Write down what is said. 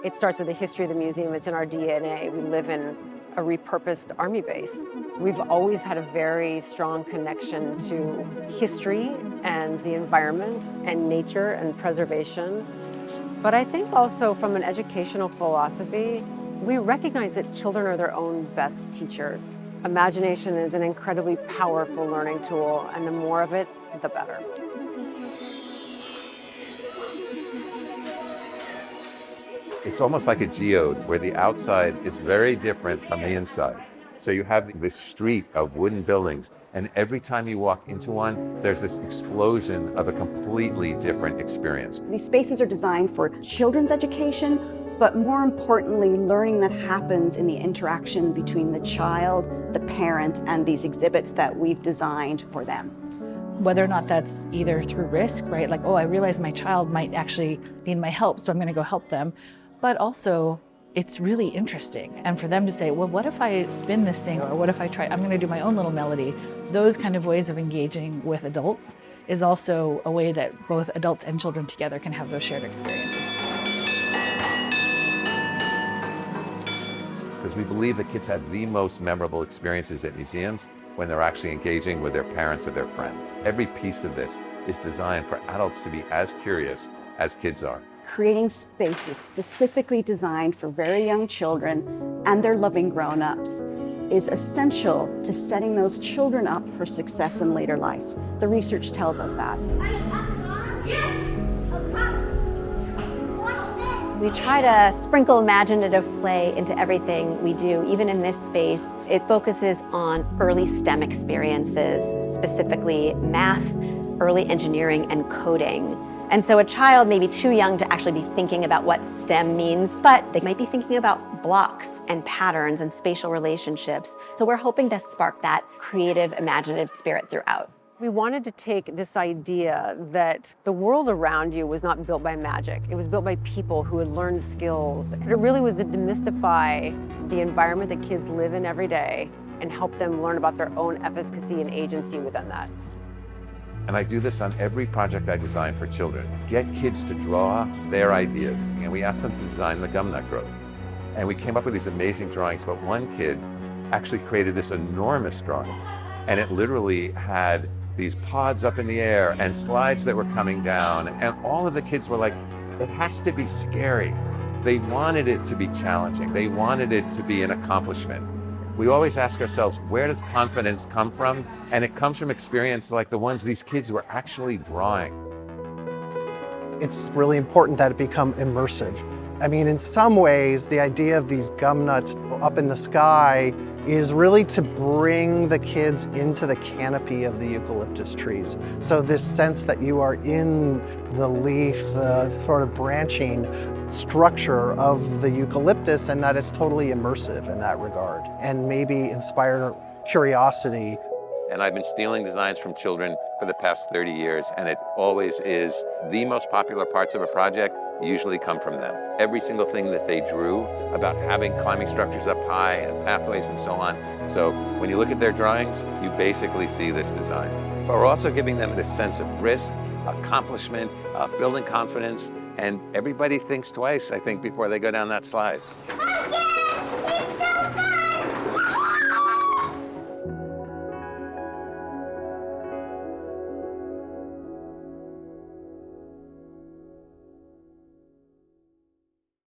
It starts with the history of the museum. It's in our DNA. We live in a repurposed army base. We've always had a very strong connection to history and the environment and nature and preservation. But I think also from an educational philosophy, we recognize that children are their own best teachers. Imagination is an incredibly powerful learning tool, and the more of it, the better. It's almost like a geode where the outside is very different from the inside. So you have this street of wooden buildings, and every time you walk into one, there's this explosion of a completely different experience. These spaces are designed for children's education, but more importantly, learning that happens in the interaction between the child, the parent, and these exhibits that we've designed for them. Whether or not that's either through risk, right? Like, oh, I realize my child might actually need my help, so I'm gonna go help them. But also, it's really interesting. And for them to say, well, what if I spin this thing? Or what if I try, I'm gonna do my own little melody. Those kind of ways of engaging with adults is also a way that both adults and children together can have those shared experiences. Because we believe that kids have the most memorable experiences at museums when they're actually engaging with their parents or their friends. Every piece of this is designed for adults to be as curious as kids are. Creating spaces specifically designed for very young children and their loving grown-ups is essential to setting those children up for success in later life. The research tells us that. We try to sprinkle imaginative play into everything we do, even in this space. It focuses on early STEM experiences, specifically math, early engineering, and coding. And so a child may be too young to actually be thinking about what STEM means, but they might be thinking about blocks and patterns and spatial relationships. So we're hoping to spark that creative, imaginative spirit throughout. We wanted to take this idea that the world around you was not built by magic. It was built by people who had learned skills. And it really was to demystify the environment that kids live in every day and help them learn about their own efficacy and agency within that. And I do this on every project I design for children. Get kids to draw their ideas. And we asked them to design the gumnut grove. And we came up with these amazing drawings, but one kid actually created this enormous drawing. And it literally had these pods up in the air and slides that were coming down. And all of the kids were like, it has to be scary. They wanted it to be challenging. They wanted it to be an accomplishment. We always ask ourselves, where does confidence come from? And it comes from experience like the ones these kids were actually drawing. It's really important that it become immersive. I mean, in some ways, the idea of these gum nuts up in the sky is really to bring the kids into the canopy of the eucalyptus trees. So this sense that you are in the leaves, sort of branching structure of the eucalyptus, and that it's totally immersive in that regard, and maybe inspire curiosity. And I've been stealing designs from children for the past 30 years, and it always is the most popular parts of a project usually come from them. Every single thing that they drew about having climbing structures up high and pathways and so on. So when you look at their drawings, you basically see this design. But we're also giving them this sense of risk, accomplishment, building confidence, and everybody thinks twice, I think, before they go down that slide.